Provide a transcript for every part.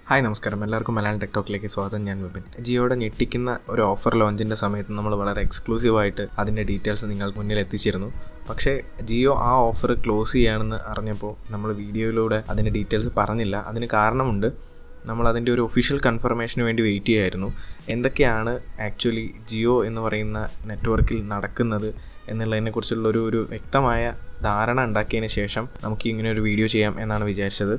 Hi നമസ്കാരം, എല്ലാവർക്കും മലയാളം ടെക്ടോക്കിലേക്ക് സ്വാഗതം. ഞാൻ വിപിൻ. ജിയോയുടെ ഞെട്ടിക്കുന്ന ഒരു ഓഫർ ലോഞ്ചിൻ്റെ സമയത്ത് നമ്മൾ വളരെ എക്സ്ക്ലൂസീവായിട്ട് അതിൻ്റെ ഡീറ്റെയിൽസ് നിങ്ങൾക്ക് മുന്നിൽ എത്തിച്ചിരുന്നു. പക്ഷേ ജിയോ ആ ഓഫർ ക്ലോസ് ചെയ്യുകയാണെന്ന് അറിഞ്ഞപ്പോൾ നമ്മൾ വീഡിയോയിലൂടെ അതിൻ്റെ ഡീറ്റെയിൽസ് പറഞ്ഞില്ല. അതിന് കാരണമുണ്ട്. നമ്മൾ അതിൻ്റെ ഒരു ഒഫീഷ്യൽ കൺഫർമേഷന് വേണ്ടി വെയിറ്റ് ചെയ്യായിരുന്നു. എന്തൊക്കെയാണ് ആക്ച്വലി ജിയോ എന്ന് പറയുന്ന നെറ്റ്വർക്കിൽ നടക്കുന്നത് എന്നുള്ളതിനെക്കുറിച്ചുള്ള ഒരു വ്യക്തമായ ധാരണ ഉണ്ടാക്കിയതിന് ശേഷം നമുക്ക് ഇങ്ങനെ ഒരു വീഡിയോ ചെയ്യാം എന്നാണ് വിചാരിച്ചത്.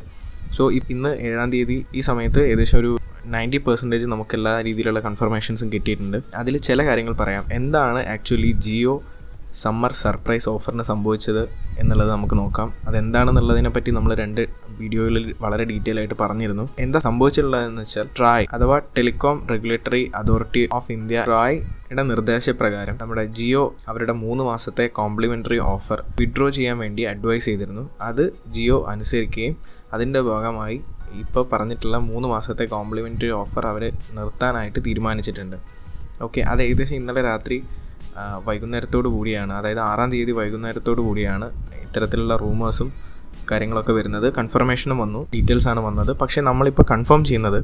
സോ ഇന്ന് 7-ാം തീയതി ഈ സമയത്ത് ഏകദേശം ഒരു 90% നമുക്ക് എല്ലാ രീതിയിലുള്ള കൺഫർമേഷൻസും കിട്ടിയിട്ടുണ്ട്. അതിൽ ചില കാര്യങ്ങൾ പറയാം. എന്താണ് ആക്ച്വലി ജിയോ സമ്മർ സർപ്രൈസ് ഓഫറിന് സംഭവിച്ചത് എന്നുള്ളത് നമുക്ക് നോക്കാം. അതെന്താണെന്നുള്ളതിനെ പറ്റി നമ്മൾ 2 വീഡിയോകളിൽ വളരെ ഡീറ്റെയിൽ ആയിട്ട് പറഞ്ഞിരുന്നു. എന്താ സംഭവിച്ചിട്ടുള്ളതെന്ന് വെച്ചാൽ ട്രായ് അഥവാ telecom regulatory authority of India ട്രായുടെ നിർദ്ദേശപ്രകാരം നമ്മുടെ ജിയോ അവരുടെ 3 മാസത്തെ കോംപ്ലിമെൻ്ററി ഓഫർ വിഡ്രോ ചെയ്യാൻ വേണ്ടി അഡ്വൈസ് ചെയ്തിരുന്നു. അത് ജിയോ അനുസരിക്കുകയും അതിൻ്റെ ഭാഗമായി ഇപ്പോൾ പറഞ്ഞിട്ടുള്ള 3 മാസത്തെ കോംപ്ലിമെൻ്ററി ഓഫർ അവർ നിർത്താനായിട്ട് തീരുമാനിച്ചിട്ടുണ്ട്. ഓക്കെ, അത് ഏകദേശം ഇന്നലെ രാത്രി വൈകുന്നേരത്തോടു കൂടിയാണ്, അതായത് 6-ാം തീയതി വൈകുന്നേരത്തോടു കൂടിയാണ് ഇത്തരത്തിലുള്ള റൂമേഴ്സും കാര്യങ്ങളൊക്കെ വരുന്നത്. കൺഫർമേഷനും വന്നു, ഡീറ്റെയിൽസാണ് വന്നത്. പക്ഷേ നമ്മളിപ്പോൾ കൺഫേം ചെയ്യുന്നത്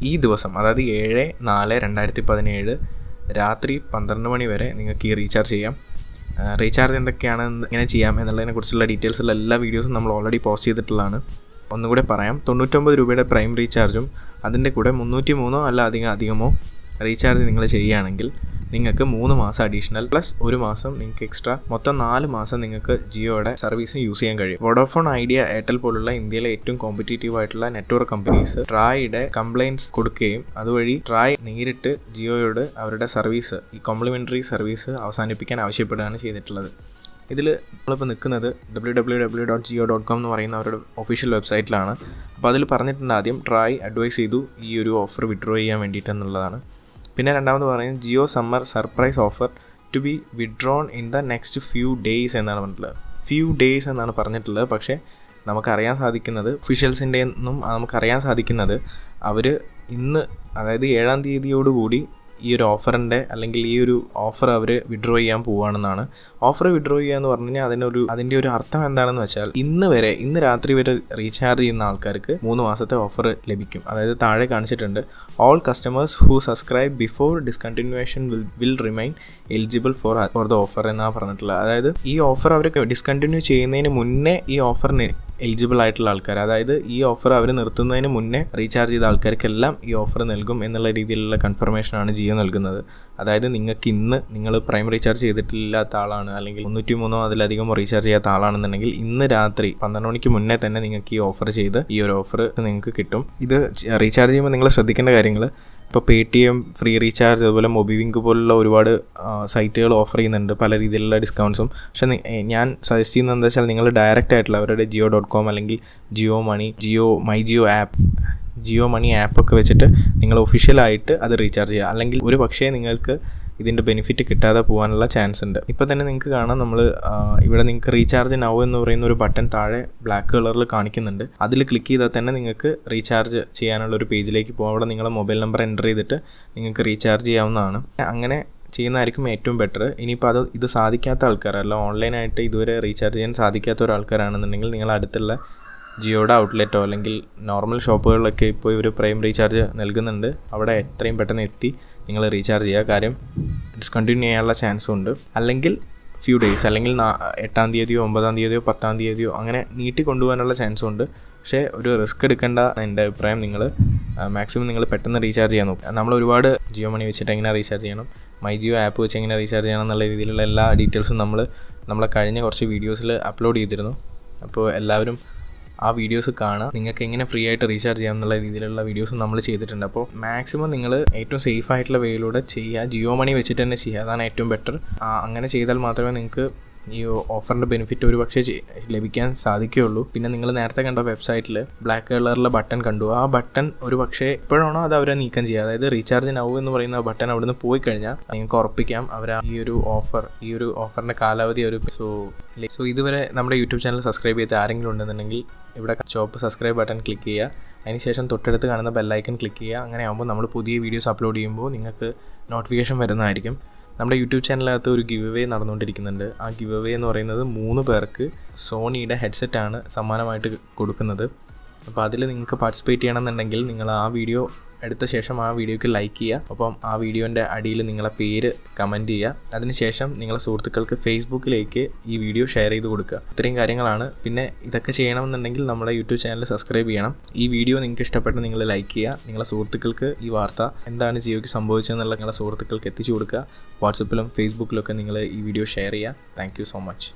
ഈ ദിവസം, അതായത് 7/4/2017 രാത്രി 12 മണി വരെ നിങ്ങൾക്ക് ഈ റീചാർജ് ചെയ്യാം. റീചാർജ് എന്തൊക്കെയാണ്, എങ്ങനെ ചെയ്യാം എന്നുള്ളതിനെക്കുറിച്ചുള്ള ഡീറ്റെയിൽസുള്ള എല്ലാ വീഡിയോസും നമ്മൾ ഓൾറെഡി പോസ്റ്റ് ചെയ്തിട്ടുള്ളതാണ്. ഒന്നുകൂടെ പറയാം, 99 രൂപയുടെ പ്രൈം റീചാർജും അതിൻ്റെ കൂടെ 303 അല്ല അധികമോ റീചാർജ് നിങ്ങൾ ചെയ്യുകയാണെങ്കിൽ നിങ്ങൾക്ക് 3 മാസം അഡീഷണൽ പ്ലസ് 1 മാസം നിങ്ങൾക്ക് എക്സ്ട്രാ, മൊത്തം 4 മാസം നിങ്ങൾക്ക് ജിയോയുടെ സർവീസ് യൂസ് ചെയ്യാൻ കഴിയും. വോഡാഫോൺ, ഐഡിയ, എയർടെൽ പോലുള്ള ഇന്ത്യയിലെ ഏറ്റവും കോമ്പറ്റീറ്റീവ് ആയിട്ടുള്ള നെറ്റ്വർക്ക് കമ്പനീസ് ട്രായുടെ കംപ്ലയിൻറ്റ്സ് കൊടുക്കുകയും അതുവഴി ട്രായ് നേരിട്ട് ജിയോയോട് അവരുടെ സർവീസ്, ഈ കോംപ്ലിമെൻ്ററി സർവീസ് അവസാനിപ്പിക്കാൻ ആവശ്യപ്പെടുകയാണ് ചെയ്തിട്ടുള്ളത്. ഇതിൽ നമ്മളിപ്പോൾ നിൽക്കുന്നത് www.jio.com എന്ന് പറയുന്ന അവരുടെ ഒഫീഷ്യൽ വെബ്സൈറ്റിലാണ്. അപ്പോൾ അതിൽ പറഞ്ഞിട്ടുണ്ട്, ആദ്യം ട്രായ് അഡ്വൈസ് ചെയ്തു ഈ ഒരു ഓഫർ വിഡ്രോ ചെയ്യാൻ വേണ്ടിയിട്ടെന്നുള്ളതാണ്. പിന്നെ രണ്ടാമത് പറയുന്നത് Jio summer surprise offer to be withdrawn in the next few days എന്നാണ് പറഞ്ഞിട്ടുള്ളത്. ഫ്യൂ ഡേയ്സ് എന്നാണ് പറഞ്ഞിട്ടുള്ളത്. പക്ഷേ നമുക്കറിയാൻ സാധിക്കുന്നത്, ഒഫീഷ്യൽസിൻ്റെ നിന്നും നമുക്കറിയാൻ സാധിക്കുന്നത് അവർ ഇന്ന്, അതായത് 7-ാം തീയതിയോടുകൂടി ഈ ഒരു ഓഫറിൻ്റെ അല്ലെങ്കിൽ ഈ ഒരു ഓഫർ അവർ വിഡ്രോ ചെയ്യാൻ പോവുകയാണെന്നാണ്. ഓഫർ വിഡ്രോ ചെയ്യുക എന്ന് പറഞ്ഞു കഴിഞ്ഞാൽ അതിൻ്റെ ഒരു അർത്ഥം എന്താണെന്ന് വെച്ചാൽ ഇന്ന് രാത്രി വരെ റീചാർജ് ചെയ്യുന്ന ആൾക്കാർക്ക് 3 മാസത്തെ ഓഫർ ലഭിക്കും. അതായത് താഴെ കാണിച്ചിട്ടുണ്ട്, all customers who subscribe before discontinuation will remain eligible for the offer എന്നാണ് പറഞ്ഞിട്ടുള്ളത്. അതായത് ഈ ഓഫർ അവർ ഡിസ്കണ്ടിന്യൂ ചെയ്യുന്നതിന് മുന്നേ ഈ ഓഫറിന് എലിജിബിൾ ആയിട്ടുള്ള ആൾക്കാർ, അതായത് ഈ ഓഫർ അവർ നിർത്തുന്നതിന് മുന്നേ റീചാർജ് ചെയ്ത ആൾക്കാർക്കെല്ലാം ഈ ഓഫർ നൽകും എന്നുള്ള രീതിയിലുള്ള കൺഫർമേഷനാണ് ജിയോ നൽകുന്നത്. അതായത് നിങ്ങൾ പ്രൈം റീചാർജ് ചെയ്തിട്ടില്ലാത്ത ആളാണ്, അല്ലെങ്കിൽ 303 അതിലധികമോ റീചാർജ് ചെയ്യാത്ത ആളാണെന്നുണ്ടെങ്കിൽ ഇന്ന് രാത്രി 12 മണിക്ക് മുന്നേ തന്നെ നിങ്ങൾക്ക് ഈ ഓഫർ ചെയ്ത് ഈ ഒരു ഓഫർ നിങ്ങൾക്ക് കിട്ടും. ഇത് റീചാർജ് ചെയ്യുമ്പോൾ നിങ്ങൾ ശ്രദ്ധിക്കേണ്ട കാര്യങ്ങൾ, ഇപ്പോൾ പേടിഎം ഫ്രീ റീചാർജ്, അതുപോലെ മൊബിവിങ്ക് പോലുള്ള ഒരുപാട് സൈറ്റുകൾ ഓഫർ ചെയ്യുന്നുണ്ട് പല രീതിയിലുള്ള ഡിസ്കൗണ്ട്സും. പക്ഷേ ഞാൻ സജസ്റ്റ് ചെയ്യുന്നത് എന്താ വെച്ചാൽ, നിങ്ങൾ ഡയറക്റ്റ് ആയിട്ടുള്ള അവരുടെ ജിയോ.com അല്ലെങ്കിൽ ജിയോ മണി, ജിയോ മണി ആപ്പൊക്കെ വെച്ചിട്ട് നിങ്ങൾ ഒഫീഷ്യലായിട്ട് അത് റീചാർജ് ചെയ്യുക. അല്ലെങ്കിൽ ഒരു പക്ഷേ നിങ്ങൾക്ക് ഇതിൻ്റെ ബെനിഫിറ്റ് കിട്ടാതെ പോകാനുള്ള ചാൻസ് ഉണ്ട്. ഇപ്പോൾ തന്നെ നിങ്ങൾക്ക് കാണാം, ഇവിടെ നിങ്ങൾക്ക് റീചാർജ് നൗ എന്ന് പറയുന്ന ഒരു ബട്ടൺ താഴെ ബ്ലാക്ക് കളറിൽ കാണിക്കുന്നുണ്ട്. അതിൽ ക്ലിക്ക് ചെയ്താൽ തന്നെ നിങ്ങൾക്ക് റീചാർജ് ചെയ്യാനുള്ള ഒരു പേജിലേക്ക് പോകും. അവിടെ നിങ്ങളുടെ മൊബൈൽ നമ്പർ എൻ്റർ ചെയ്തിട്ട് നിങ്ങൾക്ക് റീചാർജ് ചെയ്യാവുന്നതാണ്. അങ്ങനെ ചെയ്യുന്നതായിരിക്കും ഏറ്റവും ബെറ്റർ. ഇനിയിപ്പോൾ ഇത് സാധിക്കാത്ത ആൾക്കാരല്ല, ഓൺലൈനായിട്ട് ഇതുവരെ റീചാർജ് ചെയ്യാൻ സാധിക്കാത്ത ഒരാൾക്കാരാണെന്നുണ്ടെങ്കിൽ നിങ്ങൾ അടുത്തുള്ള ജിയോയുടെ ഔട്ട്ലെറ്റോ അല്ലെങ്കിൽ നോർമൽ ഷോപ്പുകളിലൊക്കെ ഇപ്പോൾ ഇവർ പ്രൈം റീചാർജ് നൽകുന്നുണ്ട്. അവിടെ എത്രയും പെട്ടെന്ന് എത്തി നിങ്ങൾ റീചാർജ് ചെയ്യുക. കാര്യം ഡിസ്കണ്ടിന്യൂ ചെയ്യാനുള്ള ചാൻസും ഉണ്ട്. അല്ലെങ്കിൽ ഫ്യൂ ഡേയ്സ്, അല്ലെങ്കിൽ 8-ാം തീയതിയോ 9-ാം തീയതിയോ 10-ാം തീയതിയോ അങ്ങനെ നീട്ടി കൊണ്ടുപോകാനുള്ള ചാൻസും ഉണ്ട്. പക്ഷേ ഒരു റിസ്ക് എടുക്കേണ്ട എൻ്റെ അഭിപ്രായം, മാക്സിമം നിങ്ങൾ പെട്ടെന്ന് റീചാർജ് ചെയ്യാൻ നോക്കുക. നമ്മൾ ഒരുപാട് ജിയോ മണി വെച്ചിട്ട് എങ്ങനെ റീചാർജ് ചെയ്യണം, മൈ ജിയോ ആപ്പ് വെച്ച് എങ്ങനെ റീചാർജ് ചെയ്യണം എന്നുള്ള രീതിയിലുള്ള എല്ലാ ഡീറ്റെയിൽസും നമ്മളെ കഴിഞ്ഞ കുറച്ച് വീഡിയോസിൽ അപ്ലോഡ് ചെയ്തിരുന്നു. അപ്പോൾ എല്ലാവരും ആ വീഡിയോസ് കാണുക. നിങ്ങൾക്ക് എങ്ങനെ ഫ്രീ ആയിട്ട് റീചാർജ് ചെയ്യാം എന്നുള്ള രീതിയിലുള്ള വീഡിയോസ് നമ്മൾ ചെയ്തിട്ടുണ്ട്. അപ്പോൾ മാക്സിമം നിങ്ങൾ ഏറ്റവും സേഫ് ആയിട്ടുള്ള വേയിലൂടെ ചെയ്യുക, ജിയോ മണി വെച്ചിട്ട് തന്നെ ചെയ്യുക. അതാണ് ഏറ്റവും ബെറ്റർ. അങ്ങനെ ചെയ്താൽ മാത്രമേ നിങ്ങൾക്ക് ഈ ഓഫറിൻ്റെ ബെനിഫിറ്റ് ഒരു പക്ഷേ ലഭിക്കാൻ സാധിക്കുകയുള്ളൂ. പിന്നെ നിങ്ങൾ നേരത്തെ കണ്ട വെബ്സൈറ്റിൽ ബ്ലാക്ക് കളറിലെ ബട്ടൺ കണ്ടു. ആ ബട്ടൺ ഒരു പക്ഷേ എപ്പോഴാണോ അത് അവരെ നീക്കം ചെയ്യുക. അതായത് റീചാർജ് നൗ എന്ന് പറയുന്ന ബട്ടൺ അവിടെ നിന്ന് പോയി കഴിഞ്ഞാൽ നിങ്ങൾക്ക് ഉറപ്പിക്കാം അവർ ഈ ഒരു ഓഫറിൻ്റെ കാലാവധി സോ ഇതുവരെ നമ്മുടെ യൂട്യൂബ് ചാനൽ സബ്സ്ക്രൈബ് ചെയ്ത് ആരെങ്കിലും ഉണ്ടെന്നുണ്ടെങ്കിൽ ഇവിടെ ചുവപ്പ് സബ്സ്ക്രൈബ് ബട്ടൺ ക്ലിക്ക് ചെയ്യുക. അതിനുശേഷം തൊട്ടടുത്ത് കാണുന്ന ബെല്ലൈക്കൺ ക്ലിക്ക് ചെയ്യുക. അങ്ങനെ ആകുമ്പോൾ നമ്മൾ പുതിയ വീഡിയോസ് അപ്ലോഡ് ചെയ്യുമ്പോൾ നിങ്ങൾക്ക് നോട്ടിഫിക്കേഷൻ വരുന്നതായിരിക്കും. നമ്മുടെ യൂട്യൂബ് ചാനലിനകത്ത് ഒരു ഗിവ് അവേ നടന്നുകൊണ്ടിരിക്കുന്നുണ്ട്. ആ ഗിവ് അവേ എന്ന് പറയുന്നത് 3 പേർക്ക് സോണിയുടെ ഹെഡ്സെറ്റാണ് സമ്മാനമായിട്ട് കൊടുക്കുന്നത്. അപ്പോൾ അതിൽ നിങ്ങൾക്ക് പാർട്ടിസിപ്പേറ്റ് ചെയ്യണമെന്നുണ്ടെങ്കിൽ നിങ്ങൾ ആ വീഡിയോ എടുത്ത ശേഷം ആ വീഡിയോയ്ക്ക് ലൈക്ക് ചെയ്യുക. അപ്പം ആ വീഡിയോൻ്റെ അടിയിൽ നിങ്ങളെ പേര് കമൻറ്റ് ചെയ്യുക. അതിനുശേഷം നിങ്ങളെ സുഹൃത്തുക്കൾക്ക് ഫേസ്ബുക്കിലേക്ക് ഈ വീഡിയോ ഷെയർ ചെയ്ത് കൊടുക്കുക. ഇത്രയും കാര്യങ്ങളാണ്. പിന്നെ ഇതൊക്കെ ചെയ്യണമെന്നുണ്ടെങ്കിൽ നമ്മുടെ യൂട്യൂബ് ചാനൽ സബ്സ്ക്രൈബ് ചെയ്യണം. ഈ വീഡിയോ നിങ്ങൾക്ക് ഇഷ്ടപ്പെട്ട് നിങ്ങൾ ലൈക്ക് ചെയ്യുക. നിങ്ങളെ സുഹൃത്തുക്കൾക്ക് ഈ വാർത്ത എന്താണ് ജിയോയ്ക്ക് സംഭവിച്ചതെന്നുള്ള നിങ്ങളെ സുഹൃത്തുക്കൾക്ക് എത്തിച്ചു കൊടുക്കുക. വാട്സപ്പിലും ഫേസ്ബുക്കിലൊക്കെ നിങ്ങൾ ഈ വീഡിയോ ഷെയർ ചെയ്യുക. Thank you so much.